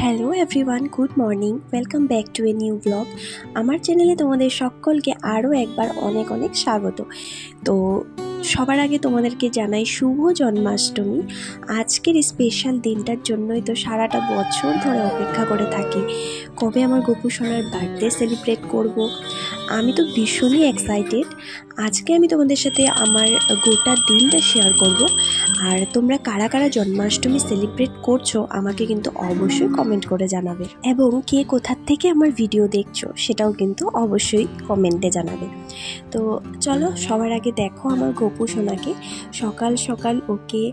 Hello everyone, good morning, welcome back to a new blog. আমার চ্যানেলে তোমাদের সকলকে আরও একবার অনেক অনেক স্বাগত। তো সবার আগে তোমাদেরকে জানাই শুভ জন্মাষ্টমী। আজকের স্পেশাল দিনটার জন্যই তো সারাটা বছর ধরে অপেক্ষা করে থাকি, কবে আমার গোপু সোনার বার্থডে সেলিব্রেট করব। আমি তো ভীষণই এক্সাইটেড। আজকে আমি তোমাদের সাথে আমার গোটা দিনটা শেয়ার করব। আর তোমরা কারা কারা জন্মাষ্টমী সেলিব্রেট করছো আমাকে কিন্তু অবশ্যই কমেন্ট করে জানাবে, এবং কে কোথার থেকে আমার ভিডিও দেখছো সেটাও কিন্তু অবশ্যই কমেন্টে জানাবে। তো চলো, সবার আগে দেখো আমার গোপু সোনাকে। সকাল সকাল ওকে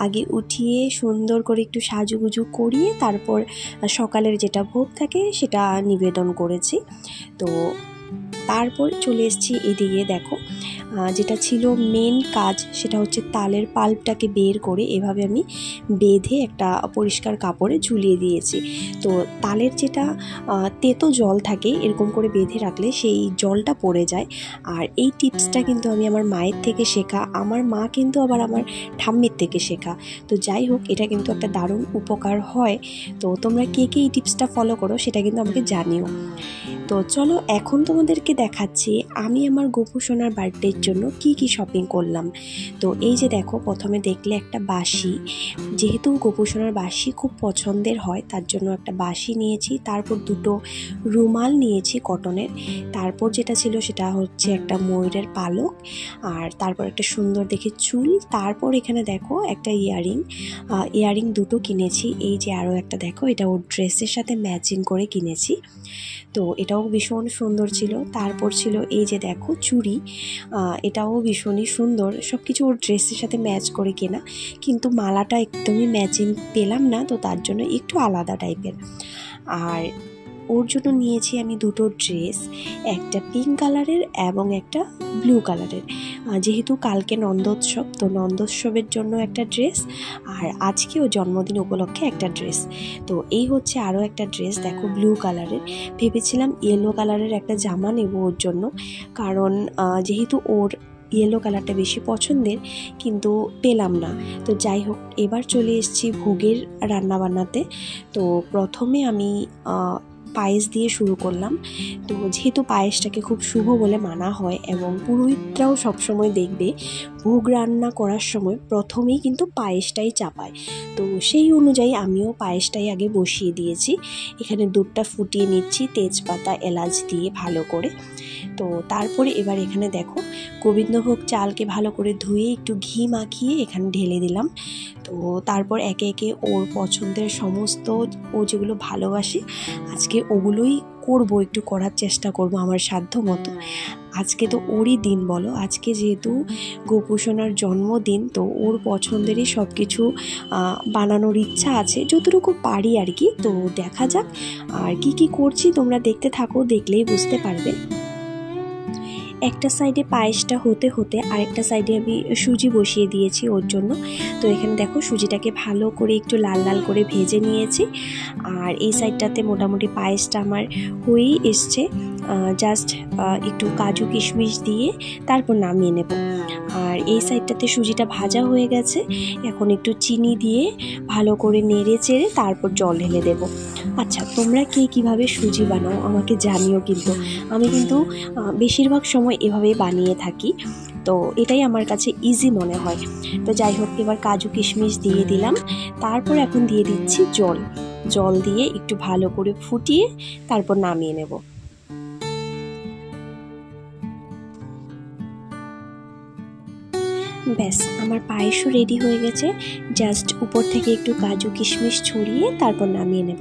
আগে উঠিয়ে সুন্দর করে একটু সাজুগুজু করিয়ে তারপর সকালের যেটা ভোগ থাকে সেটা নিবেদন করেছি। তো তারপর চলে এসেছি এদিকে। দেখো, যেটা ছিল মেন কাজ সেটা হচ্ছে তালের পাল্পটাকে বের করে এভাবে আমি বেঁধে একটা পরিষ্কার কাপড়ে ঝুলিয়ে দিয়েছি। তো তালের যেটা তেতো জল থাকে এরকম করে বেঁধে রাখলে সেই জলটা পড়ে যায়। আর এই টিপসটা কিন্তু আমি আমার মায়ের থেকে শেখা, আমার মা কিন্তু আবার আমার ঠাম্মির থেকে শেখা। তো যাই হোক, এটা কিন্তু একটা দারুণ উপকার হয়। তো তোমরা কে কে এই টিপসটা ফলো করো সেটা কিন্তু আমাকে জানিও। তো চলো, এখন তোমাদেরকে দেখাচ্ছি আমি আমার গোপু সোনার বার্থডের জন্য কি কি শপিং করলাম। তো এই যে দেখো, প্রথমে দেখলে একটা বাঁশি, যেহেতু গোপু সোনার বাঁশি খুব পছন্দের হয় তার জন্য একটা বাঁশি নিয়েছি। তারপর দুটো রুমাল নিয়েছি কটনের। তারপর যেটা ছিল সেটা হচ্ছে একটা ময়ূরের পালক, আর তারপর একটা সুন্দর দেখে চুল। তারপর এখানে দেখো একটা ইয়ারিং দুটো কিনেছি। এই যে আরও একটা দেখো, এটা ওর ড্রেসের সাথে ম্যাচিং করে কিনেছি। তো এটাও ভীষণ সুন্দর ছিল। তারপর ছিল এই যে দেখো চুড়ি, এটাও ভীষণই সুন্দর। সব কিছু ওর ড্রেসের সাথে ম্যাচ করে কেনা, কিন্তু মালাটা একদমই ম্যাচিং পেলাম না, তো তার জন্য একটু আলাদা টাইপের। আর ওর জন্য নিয়েছি আমি দুটো ড্রেস, একটা পিঙ্ক কালারের এবং একটা ব্লু কালারের। যেহেতু কালকে নন্দোৎসব, তো নন্দোৎসবের জন্য একটা ড্রেস, আর আজকেও জন্মদিন উপলক্ষে একটা ড্রেস। তো এই হচ্ছে আরও একটা ড্রেস, দেখো ব্লু কালারের। ভেবেছিলাম ইয়েলো কালারের একটা জামা নেব ওর জন্য, কারণ যেহেতু ওর ইয়েলো কালারটা বেশি পছন্দের, কিন্তু পেলাম না। তো যাই হোক, এবার চলে এসেছি ভোগের রান্নাবান্নাতে। তো প্রথমে আমি পায়েস দিয়ে শুরু করলাম। তো যেহেতু পায়েসটাকে খুব শুভ বলে মানা হয়, এবং পুরোহিতরাও সবসময় দেখবে ভোগ রান্না করার সময় প্রথমেই কিন্তু পায়েসটাই চাপায়। তো সেই অনুযায়ী আমিও পায়েসটাই আগে বসিয়ে দিয়েছি। এখানে দুধটা ফুটিয়ে নিচ্ছি তেজপাতা এলাচ দিয়ে ভালো করে। তো তারপরে এবার এখানে দেখো, গোবিন্দভোগ চালকে ভালো করে ধুয়ে একটু ঘি মাখিয়ে এখানে ঢেলে দিলাম। তো তারপর একে একে ওর পছন্দের সমস্ত, ও যেগুলো ভালোবাসে আজকে ওগুলোই করব, একটু করার চেষ্টা করব আমার সাধ্য মতো। আজকে তো ওরই দিন বলো, আজকে যেহেতু গোপু সোনার জন্মদিন, তো ওর পছন্দেরই সব কিছু বানানোর ইচ্ছা আছে, যতটুকু পারি আর কি। তো দেখা যাক আর কি কি করছি, তোমরা দেখতে থাকো, দেখলেই বুঝতে পারবে। একটা সাইডে পায়েসটা হতে হতে আরেকটা সাইডে আমি সুজি বসিয়ে দিয়েছি ওর জন্য। তো এখানে দেখো, সুজিটাকে ভালো করে একটু লাল লাল করে ভেজে নিয়েছি। আর এই সাইডটাতে মোটামুটি পায়েসটা আমার হয়েই এসছে। জাস্ট একটু কাজু কিশমিশ দিয়ে তারপর নামিয়ে নেব। আর এই সাইডটাতে সুজিটা ভাজা হয়ে গেছে, এখন একটু চিনি দিয়ে ভালো করে নেড়ে চেড়ে তারপর জল ঢেলে দেব। আচ্ছা, তোমরা কে কীভাবে সুজি বানাও আমাকে জানিও, কিন্তু আমি কিন্তু বেশিরভাগ সময় এভাবেই বানিয়ে থাকি। তো এটাই আমার কাছে ইজি মনে হয়। তো যাই হোক, এবার কাজু কিশমিশ দিয়ে দিলাম। তারপর এখন দিয়ে দিচ্ছি জল দিয়ে একটু ভালো করে ফুটিয়ে তারপর নামিয়ে নেব। ব্যাস, আমার পায়েসও রেডি হয়ে গেছে। জাস্ট উপর থেকে একটু কাজু কিশমিশ ছড়িয়ে তারপর নামিয়ে নেব।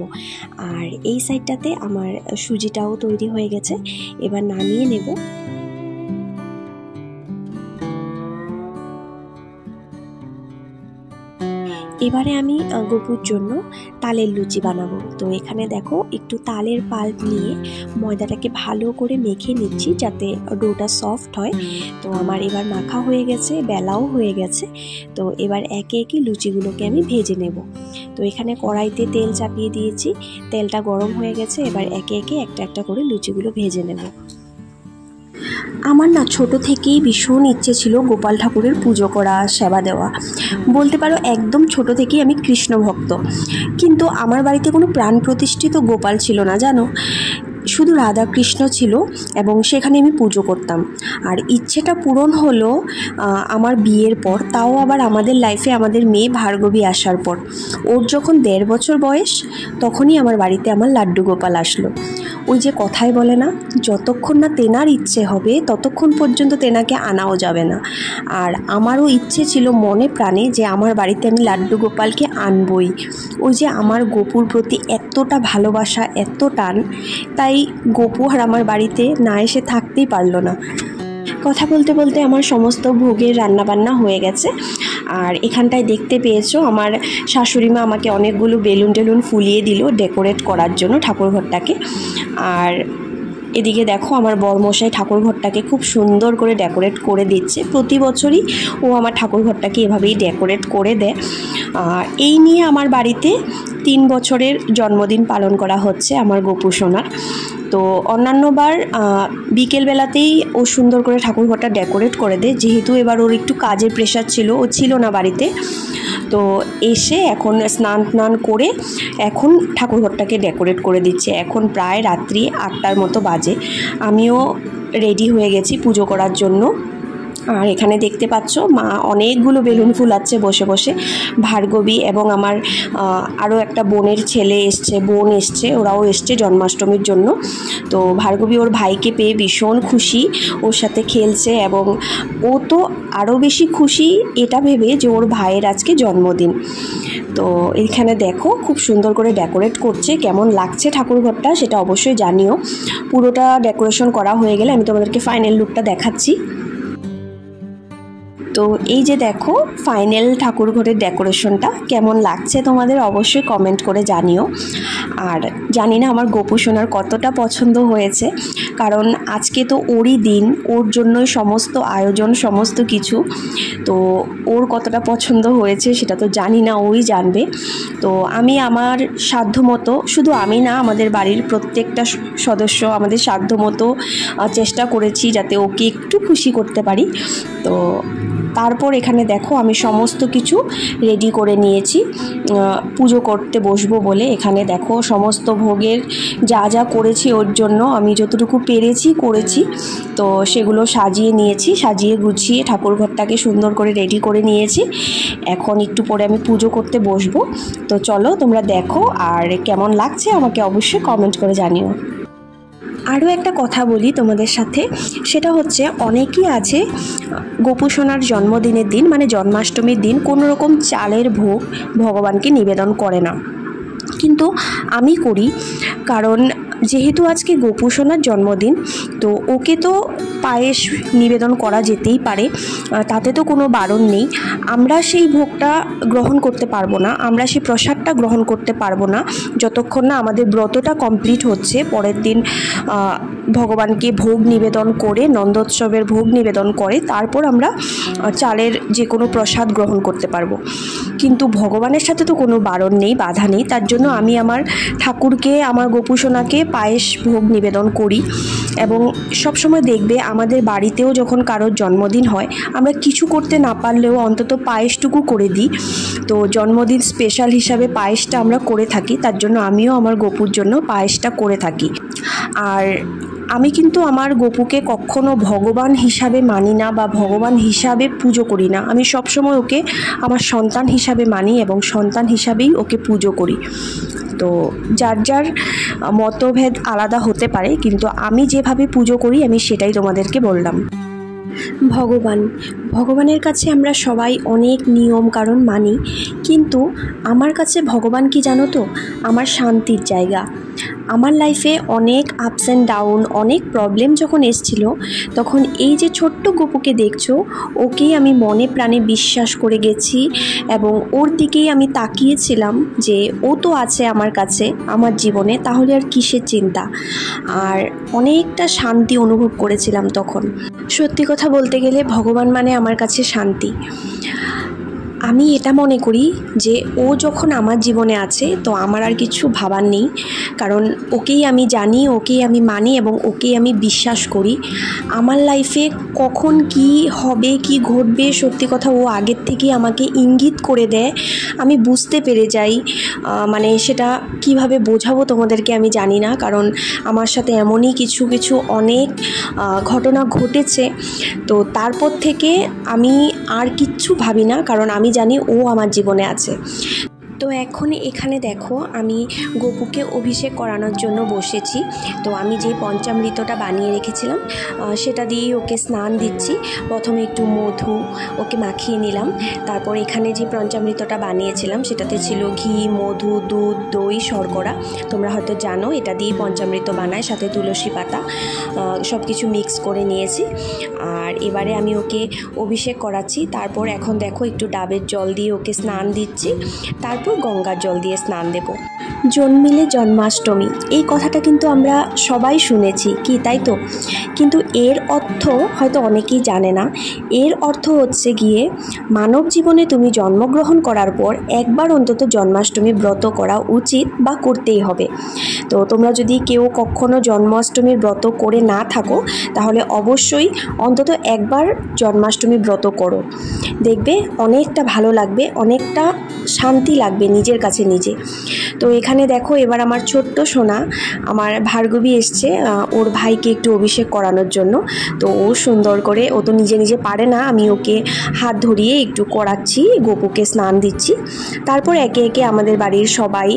আর এই সাইডটাতে আমার সুজিটাও তৈরি হয়ে গেছে, এবার নামিয়ে নেব। এবারে আমি গোপুর জন্য তালের লুচি বানাবো। তো এখানে দেখো, একটু তালের পাল্প নিয়ে ময়দাটাকে ভালো করে মেখে নিচ্ছি যাতে ডোটা সফট হয়। তো আমার এবার মাখা হয়ে গেছে, বেলাও হয়ে গেছে। তো এবার একে একে লুচিগুলোকে আমি ভেজে নেব। তো এখানে কড়াইতে তেল চাপিয়ে দিয়েছি, তেলটা গরম হয়ে গেছে। এবার একে একে একটা একটা করে লুচিগুলো ভেজে নেব। আমার না ছোট থেকেই ভীষণ ইচ্ছে ছিল গোপাল ঠাকুরের পুজো করা, সেবা দেওয়া। বলতে পারো একদম ছোট থেকেই আমি কৃষ্ণ ভক্ত। কিন্তু আমার বাড়িতে কোনো প্রাণ প্রতিষ্ঠিত গোপাল ছিল না জানো, শুধু রাধা কৃষ্ণ ছিল এবং সেখানে আমি পুজো করতাম। আর ইচ্ছেটা পূরণ হলো আমার বিয়ের পর, তাও আবার আমাদের লাইফে আমাদের মেয়ে ভার্গবী আসার পর। ওর যখন 1.5 বছর বয়স তখনই আমার বাড়িতে আমার লাড্ডু গোপাল আসলো। ওই যে কথাই বলে না, যতক্ষণ না তেনার ইচ্ছে হবে ততক্ষণ পর্যন্ত তেনাকে আনাও যাবে না। আর আমারও ইচ্ছে ছিল মনে প্রাণে যে আমার বাড়িতে আমি লাড্ডু গোপালকে আনবই। ওই যে আমার গপুর প্রতি এতটা ভালোবাসা, এত টান, তাই গপু আর আমার বাড়িতে না এসে থাকতেই পারলো না। কথা বলতে বলতে আমার সমস্ত ভোগের রান্নাবান্না হয়ে গেছে। আর এখানটায় দেখতে পেয়েছো আমার শাশুড়ি মা আমাকে অনেকগুলো বেলুন টেলুন ফুলিয়ে দিল ডেকোরেট করার জন্য ঠাকুরঘরটাকে। আর এদিকে দেখো আমার বরমশাই ঠাকুরঘরটাকে খুব সুন্দর করে ডেকোরেট করে দিচ্ছে। প্রতি বছরই ও আমার ঠাকুরঘরটাকে এভাবেই ডেকোরেট করে দেয়। আর এই নিয়ে আমার বাড়িতে 3 বছরের জন্মদিন পালন করা হচ্ছে আমার গপু সোনার। তো অন্যান্যবার বিকেলবেলাতেই ও সুন্দর করে ঠাকুরঘরটা ডেকোরেট করে দেয়, যেহেতু এবার ওর একটু কাজের প্রেশার ছিল, ও ছিল না বাড়িতে। তো এসে এখন স্নান করে এখন ঠাকুরঘরটাকে ডেকোরেট করে দিচ্ছে। এখন প্রায় রাত্রি 8টার মতো বাজে। আমিও রেডি হয়ে গেছি পুজো করার জন্য। আর এখানে দেখতে পাচ্ছ মা অনেকগুলো বেলুন ফুলাচ্ছে বসে বসে। ভার্গবী এবং আমার আরও একটা বোনের ছেলে এসছে, বোন এসছে, ওরাও এসছে জন্মাষ্টমীর জন্য। তো ভার্গবী ওর ভাইকে পেয়ে ভীষণ খুশি, ওর সাথে খেলছে এবং ও তো আরও বেশি খুশি এটা ভেবে যে ওর ভাইয়ের আজকে জন্মদিন। তো এইখানে দেখো খুব সুন্দর করে ডেকোরেট করছে। কেমন লাগছে ঠাকুরঘরটা সেটা অবশ্যই জানিও। পুরোটা ডেকোরেশন করা হয়ে গেলে আমি তোমাদেরকে ফাইনাল লুকটা দেখাচ্ছি। তো এই যে দেখো ফাইনাল ঠাকুরঘরের ডেকোরেশনটা কেমন লাগছে তোমাদের অবশ্যই কমেন্ট করে জানিও। আর জানি না আমার গপু সোনার কতটা পছন্দ হয়েছে, কারণ আজকে তো ওরই দিন, ওর জন্যই সমস্ত আয়োজন, সমস্ত কিছু। তো ওর কতটা পছন্দ হয়েছে সেটা তো জানি না, ওই জানবে। তো আমি আমার সাধ্যমতো, শুধু আমি না, আমাদের বাড়ির প্রত্যেকটা সদস্য আমাদের সাধ্যমতো চেষ্টা করেছি যাতে ওকে একটু খুশি করতে পারি। তো তারপর এখানে দেখো আমি সমস্ত কিছু রেডি করে নিয়েছি পুজো করতে বসবো বলে। এখানে দেখো সমস্ত ভোগের যা যা করেছি ওর জন্য আমি যতটুকু পেরেছি করেছি। তো সেগুলো সাজিয়ে নিয়েছি, সাজিয়ে গুছিয়ে ঠাকুরঘরটাকে সুন্দর করে রেডি করে নিয়েছি। এখন একটু পরে আমি পুজো করতে বসবো। তো চলো তোমরা দেখো, আর কেমন লাগছে আমাকে অবশ্যই কমেন্ট করে জানিও। আরও একটা কথা বলি তোমাদের সাথে, সেটা হচ্ছে অনেকেই আছে গপু সোনার জন্মদিনের দিন মানে জন্মাষ্টমীর দিন কোনো রকম চালের ভোগ ভগবানকে নিবেদন করে না, কিন্তু আমি করি। কারণ যেহেতু আজকে গপু সোনার জন্মদিন, তো ওকে তো পায়েস নিবেদন করা যেতেই পারে, তাতে তো কোনো বারণ নেই। আমরা সেই ভোগটা গ্রহণ করতে পারবো না, আমরা সেই প্রসাদটা গ্রহণ করতে পারবো না যতক্ষণ না আমাদের ব্রতটা কমপ্লিট হচ্ছে। পরের দিন ভগবানকে ভোগ নিবেদন করে, নন্দোৎসবের ভোগ নিবেদন করে তারপর আমরা চালের যে কোনো প্রসাদ গ্রহণ করতে পারবো। কিন্তু ভগবানের সাথে তো কোনো বারণ নেই, বাধা নেই। তার জন্য আমি আমার ঠাকুরকে, আমার গপু সোনাকে পায়েস ভোগ নিবেদন করি। এবং সবসময় দেখবে আমাদের বাড়িতেও যখন কারোর জন্মদিন হয়, আমরা কিছু করতে না পারলেও অন্তত পায়েসটুকু করে দিই। তো জন্মদিন স্পেশাল হিসাবে পায়েসটা আমরা করে থাকি, তার জন্য আমিও আমার গপুর জন্য পায়েসটা করে থাকি। আর আমি কিন্তু আমার গপুকে কখনো ভগবান হিসাবে মানি না বা ভগবান হিসাবে পুজো করি না। আমি সবসময় ওকে আমার সন্তান হিসাবে মানি এবং সন্তান হিসাবেই ওকে পুজো করি। তো যার যার মতভেদ আলাদা হতে পারে, কিন্তু আমি যেভাবে পুজো করি আমি সেটাই তোমাদেরকে বললাম। ভগবানের কাছে আমরা সবাই অনেক নিয়ম কারণ মানি, কিন্তু আমার কাছে ভগবান কি জানো তো, আমার শান্তির জায়গা। আমার লাইফে অনেক আপস অ্যান্ড ডাউন, অনেক প্রবলেম যখন এসছিল, তখন এই যে ছোট্ট গপুকে দেখছো, ওকেই আমি মনে প্রাণে বিশ্বাস করে গেছি এবং ওর দিকেই আমি তাকিয়েছিলাম যে ও তো আছে আমার কাছে, আমার জীবনে, তাহলে আর কিসের চিন্তা। আর অনেকটা শান্তি অনুভব করেছিলাম তখন। সত্যি কথা বলতে গেলে ভগবান মানে আমার কাছে শান্তি। আমি এটা মনে করি যে ও যখন আমার জীবনে আছে তো আমার আর কিছু ভাবার নেই, কারণ ওকেই আমি জানি, ওকেই আমি মানি এবং ওকেই আমি বিশ্বাস করি। আমার লাইফে কখন কি হবে, কি ঘটবে, সত্যি কথা ও আগের থেকেই আমাকে ইঙ্গিত করে দেয়, আমি বুঝতে পেরে যাই। মানে সেটা কিভাবে বোঝাবো তোমাদেরকে আমি জানি না, কারণ আমার সাথে এমনই কিছু কিছু অনেক ঘটনা ঘটেছে। তো তারপর থেকে আমি আর কিচ্ছু ভাবি না, কারণ আমি জানি ও আমার জীবনে আছে। তো এখন এখানে দেখো আমি গপুকে অভিষেক করানোর জন্য বসেছি। তো আমি যে পঞ্চামৃতটা বানিয়ে রেখেছিলাম সেটা দিয়েই ওকে স্নান দিচ্ছি। প্রথমে একটু মধু ওকে মাখিয়ে নিলাম, তারপর এখানে যে পঞ্চামৃতটা বানিয়েছিলাম সেটাতে ছিল ঘি, মধু, দুধ, দই, শর্করা। তোমরা হয়তো জানো এটা দিয়ে পঞ্চামৃত বানায়, সাথে তুলসী পাতা, সব কিছু মিক্স করে নিয়েছি। আর এবারে আমি ওকে অভিষেক করাচ্ছি। তারপর এখন দেখো একটু ডাবের জল দিয়ে ওকে স্নান দিচ্ছি, তারপর গঙ্গার জল দিয়ে স্নান দেব। জন্মিলে জন্মাষ্টমী, এই কথাটা কিন্তু আমরা সবাই শুনেছি কি, তাই তো? কিন্তু এর অর্থ হয়তো অনেকেই জানে না। এর অর্থ হচ্ছে গিয়ে মানব জীবনে তুমি জন্মগ্রহণ করার পর একবার অন্তত জন্মাষ্টমী ব্রত করা উচিত বা করতেই হবে। তো তোমরা যদি কেউ কখনো জন্মাষ্টমীর ব্রত করে না থাকো তাহলে অবশ্যই অন্তত একবার জন্মাষ্টমী ব্রত করো, দেখবে অনেকটা ভালো লাগবে, অনেকটা শান্তি লাগবে নিজের কাছে নিজে। তো এখানে দেখো এবার আমার ছোট্ট সোনা আমার ভার্গবী এসছে ওর ভাইকে একটু অভিষেক করানোর জন্য। তো ও সুন্দর করে, ও তো নিজে নিজে পারে না, আমি ওকে হাত ধরিয়ে একটু করাচ্ছি, গপুকে স্নান দিচ্ছি। তারপর একে একে আমাদের বাড়ির সবাই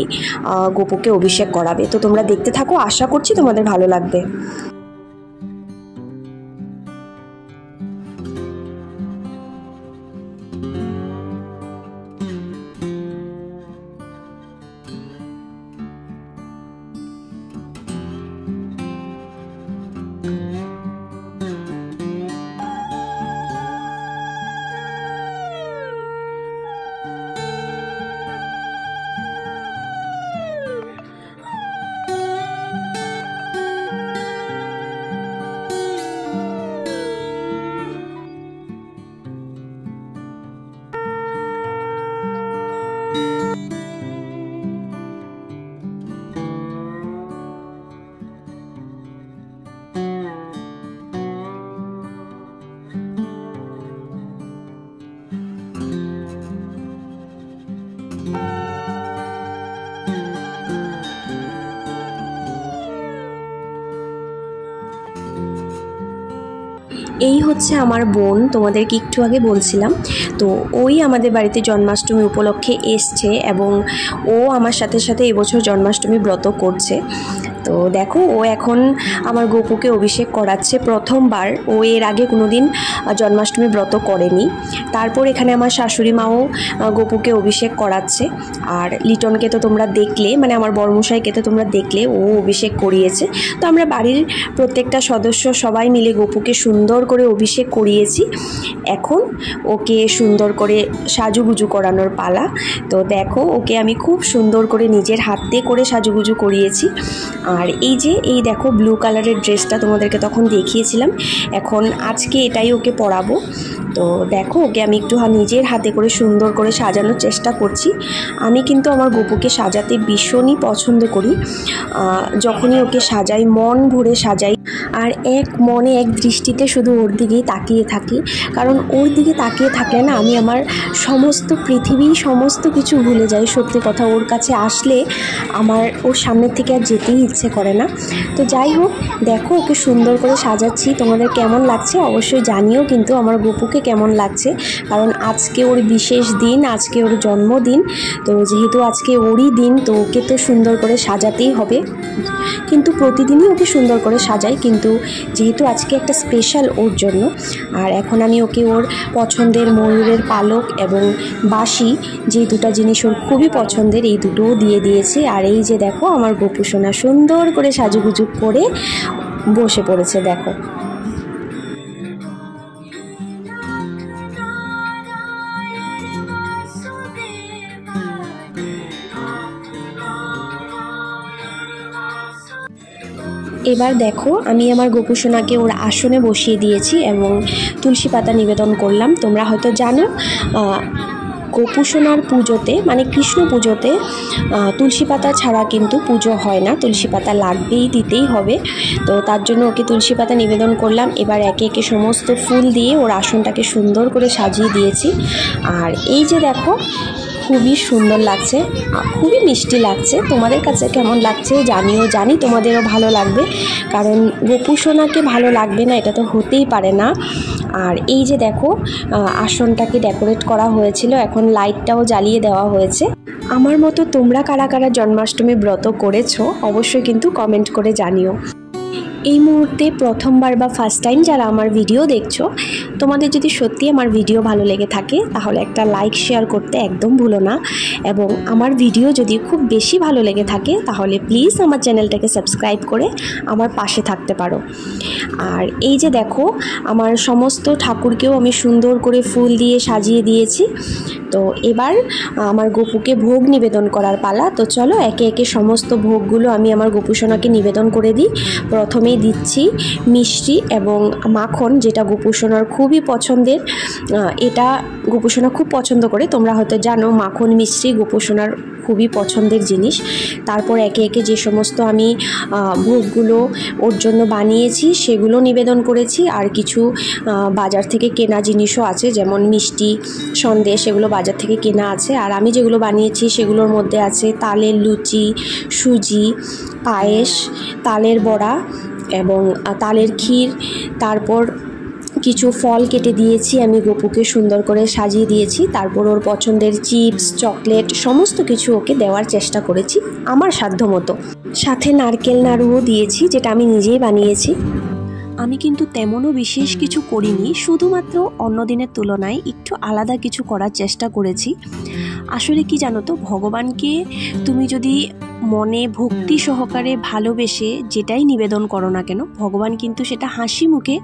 গপুকে অভিষেক করাবে। তো তোমরা দেখতে থাকো, আশা করছি তোমাদের ভালো লাগবে। এই হচ্ছে আমার বোন, তোমাদেরকে একটু আগে বলছিলাম। তো ওই আমাদের বাড়িতে জন্মাষ্টমী উপলক্ষে এসছে এবং ও আমার সাথে সাথে এবছর জন্মাষ্টমী ব্রত করছে। তো দেখো ও এখন আমার গপুকে অভিষেক করাচ্ছে প্রথমবার, ও এর আগে কোনোদিন জন্মাষ্টমী ব্রত করেনি। তারপর এখানে আমার শাশুড়ি মাও গপুকে অভিষেক করাচ্ছে। আর লিটনকে তো তোমরা দেখলে, মানে আমার বড়মশাইকে তো তোমরা দেখলে, ও অভিষেক করিয়েছে। তো আমরা বাড়ির প্রত্যেকটা সদস্য সবাই মিলে গপুকে সুন্দর করে অভিষেক করিয়েছি। এখন ওকে সুন্দর করে সাজুগুজু করানোর পালা। তো দেখো ওকে আমি খুব সুন্দর করে নিজের হাতে করে সাজুগুজু করিয়েছি। আর এই দেখো ব্লু কালারের ড্রেসটা তোমাদেরকে তখন দেখিয়েছিলাম, এখন আজকে এটাই ওকে পরাবো। তো দেখো ওকে আমি একটু নিজের হাতে করে সুন্দর করে সাজানোর চেষ্টা করছি। আমি কিন্তু আমার গপুকে সাজাতে ভীষণই পছন্দ করি। যখনই ওকে সাজাই মন ভরে সাজাই, আর এক মনে এক দৃষ্টিতে শুধু ওর দিকেই তাকিয়ে থাকি। কারণ ওর দিকে তাকিয়ে থাকলে না আমি আমার সমস্ত পৃথিবী সমস্ত কিছু ভুলে যাই। সত্যি কথা, ওর কাছে আসলে আমার ওর সামনের থেকে আর যেতেই ইচ্ছে করে না। তো যাই হোক, দেখো ওকে সুন্দর করে সাজাচ্ছি। তোমাদের কেমন লাগছে অবশ্যই জানিও কিন্তু আমার গপুকে কেমন লাগছে, কারণ আজকে ওর বিশেষ দিন, আজকে ওর জন্মদিন। তো যেহেতু আজকে ওরই দিন, তো ওকে তো সুন্দর করে সাজাতেই হবে। কিন্তু প্রতিদিনই ওকে সুন্দর করে সাজাই, কিন্তু যেহেতু আজকে একটা স্পেশাল ওর জন্য। আর এখন আমি ওকে ওর পছন্দের ময়ূরের পালক এবং বাঁশি, যে দুটো জিনিস ওর খুবই পছন্দের, এই দুটোও দিয়ে দিয়েছি। আর এই যে দেখো আমার গপু সোনা সুন্দর করে সাজুগুজু করে বসে পড়েছে, দেখো। এবার দেখো আমি আমার গপু সোনাকে ওর আসনে বসিয়ে দিয়েছি এবং তুলসী পাতা নিবেদন করলাম। তোমরা হয়তো জানো গোপুসোনার পুজোতে মানে কৃষ্ণ পুজোতে তুলসী পাতা ছাড়া কিন্তু পুজো হয় না, তুলসী পাতা লাগবেই, দিতেই হবে। তো তার জন্য ওকে তুলসী পাতা নিবেদন করলাম। এবার একে একে সমস্ত ফুল দিয়ে ওর আসনটাকে সুন্দর করে সাজিয়ে দিয়েছি। আর এই যে দেখো, খুবই সুন্দর লাগছে, খুবই মিষ্টি লাগছে। তোমাদের কাছে কেমন লাগছে জানিও, জানি তোমাদেরও ভালো লাগবে, কারণ গোপুসোনাকে ভালো লাগবে না এটা তো হতেই পারে না। আর এই যে দেখো, আসনটাকে ডেকোরেট করা হয়েছিল, এখন লাইটটাও জ্বালিয়ে দেওয়া হয়েছে। আমার মতো তোমরা কারা কারা জন্মাষ্টমী ব্রত করেছো অবশ্যই কিন্তু কমেন্ট করে জানিও। এই মুহূর্তে প্রথমবার বা ফার্স্ট টাইম যারা আমার ভিডিও দেখছো, তোমাদের যদি সত্যি আমার ভিডিও ভালো লেগে থাকে তাহলে একটা লাইক শেয়ার করতে একদম ভুলো না। এবং আমার ভিডিও যদি খুব বেশি ভালো লেগে থাকে তাহলে প্লিজ আমার চ্যানেলটাকে সাবস্ক্রাইব করে আমার পাশে থাকতে পারো। আর এই যে দেখো, আমার সমস্ত ঠাকুরকেও আমি সুন্দর করে ফুল দিয়ে সাজিয়ে দিয়েছি। তো এবার আমার গোপুকে ভোগ নিবেদন করার পালা। তো চলো একে একে সমস্ত ভোগগুলো আমি আমার গোপুসোনাকে নিবেদন করে দিই। প্রথমেই দিচ্ছি মিষ্টি এবং মাখন, যেটা গোপুসোনার খুবই পছন্দের। এটা গোপুসোনা খুব পছন্দ করে, তোমরা হয়তো জানো মাখন মিষ্টি গোপুসোনার খুবই পছন্দের জিনিস। তারপর একে একে যে সমস্ত আমি ভোগগুলো ওর জন্য বানিয়েছি সেগুলো নিবেদন করেছি। আর কিছু বাজার থেকে কেনা জিনিসও আছে, যেমন মিষ্টি, সন্দেশ, এগুলো বাজার থেকে কেনা আছে। আর আমি যেগুলো বানিয়েছি সেগুলোর মধ্যে আছে তালের লুচি, সুজি, পায়েস, তালের বড়া এবং তালের ক্ষীর। তারপর কিছু ফল কেটে দিয়েছি, আমি গোপুকে সুন্দর করে সাজিয়ে দিয়েছি। তারপর ওর পছন্দের চিপস, চকলেট সমস্ত কিছু ওকে দেওয়ার চেষ্টা করেছি আমার সাধ্যমতো। সাথে নারকেল নাড়ুও দিয়েছি, যেটা আমি নিজেই বানিয়েছি। আমি কিন্তু তেমনও বিশেষ কিছু করিনি, শুধুমাত্র অন্য দিনের তুলনায় একটু আলাদা কিছু করার চেষ্টা করেছি। আসলে কি জানো তো, ভগবানকে তুমি যদি মনে ভক্তি সহকারে ভালোবেসে যেটাই নিবেদন করো না কেন, ভগবান কিন্তু সেটা হাসি মুখে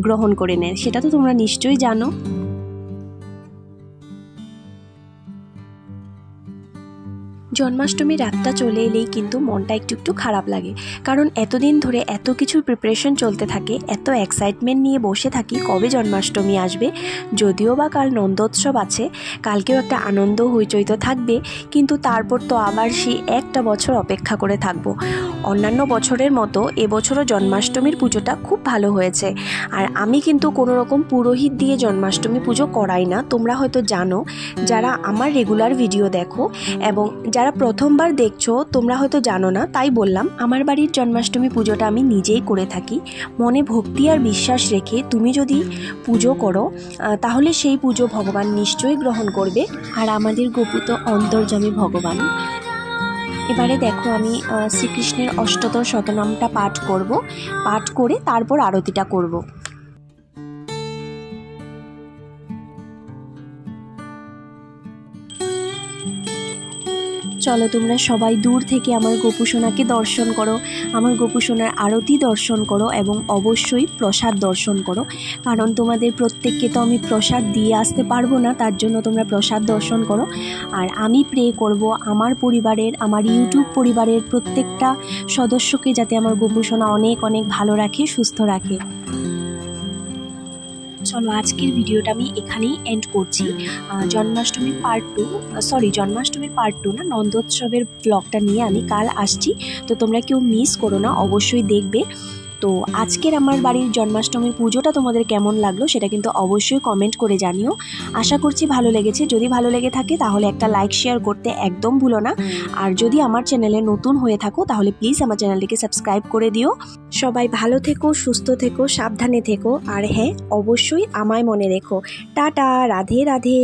গ্রহণ করে নেয়, সেটা তো তোমরা নিশ্চয়ই জানো। জন্মাষ্টমী রাতটা চলে এলেই কিন্তু মনটা একটু একটু খারাপ লাগে, কারণ এতদিন ধরে এত কিছু প্রিপারেশন চলতে থাকে, এত এক্সাইটমেন্ট নিয়ে বসে থাকি কবে জন্মাষ্টমী আসবে। যদিও বা কাল নন্দোৎসব আছে, কালকেও একটা আনন্দ হইচই তো থাকবে, কিন্তু তারপর তো আবার সেই একটা বছর অপেক্ষা করে থাকবো। অন্যান্য বছরের মতো এবছরও জন্মাষ্টমীর পুজোটা খুব ভালো হয়েছে। আর আমি কিন্তু কোনো রকম পুরোহিত দিয়ে জন্মাষ্টমী পুজো করাই না, তোমরা হয়তো জানো যারা আমার রেগুলার ভিডিও দেখো, এবং যারা প্রথমবার দেখছো তোমরা হয়তো জানো না, তাই বললাম। আমার বাড়ির জন্মাষ্টমী পুজোটা আমি নিজেই করে থাকি। মনে ভক্তি আর বিশ্বাস রেখে তুমি যদি পুজো করো তাহলে সেই পুজো ভগবান নিশ্চয়ই গ্রহণ করবে। আর আমাদের গোপু তো অন্তর্যামী ভগবান। এবারে দেখো, আমি শ্রীকৃষ্ণের অষ্টদশ শতনামটা পাঠ করব, পাঠ করে তারপর আরতিটা করব। চলো তোমরা সবাই দূর থেকে আমার গোপুসোনাকে দর্শন করো, আমার গোপুসোনার আরতি দর্শন করো এবং অবশ্যই প্রসাদ দর্শন করো, কারণ তোমাদের প্রত্যেককে তো আমি প্রসাদ দিয়ে আসতে পারবো না, তার জন্য তোমরা প্রসাদ দর্শন করো। আর আমি প্রে করব আমার পরিবারের, আমার ইউটিউব পরিবারের প্রত্যেকটা সদস্যকে যাতে আমার গোপুসোনা অনেক অনেক ভালো রাখে, সুস্থ রাখে। চলো আজকের ভিডিওটা আমি এখানেই এন্ড করছি। জন্মাষ্টমীর পার্ট 2 না, নন্দোৎসবের ব্লগটা নিয়ে আমি কাল আসছি, তো তোমরা কেউ মিস করো না, অবশ্যই দেখবে। তো আজকের আমার বাড়ির জন্মাষ্টমীর পুজোটা তোমাদের কেমন লাগলো সেটা কিন্তু অবশ্যই কমেন্ট করে জানিও। আশা করছি ভালো লেগেছে। যদি ভালো লেগে থাকে তাহলে একটা লাইক শেয়ার করতে একদম ভুলো না। আর যদি আমার চ্যানেলে নতুন হয়ে থাকো তাহলে প্লিজ আমার চ্যানেলটিকে সাবস্ক্রাইব করে দিও। সবাই ভালো থেকো, সুস্থ থেকো, সাবধানে থেকো, আর হ্যাঁ অবশ্যই আমায় মনে রেখো। টাটা, রাধে রাধে।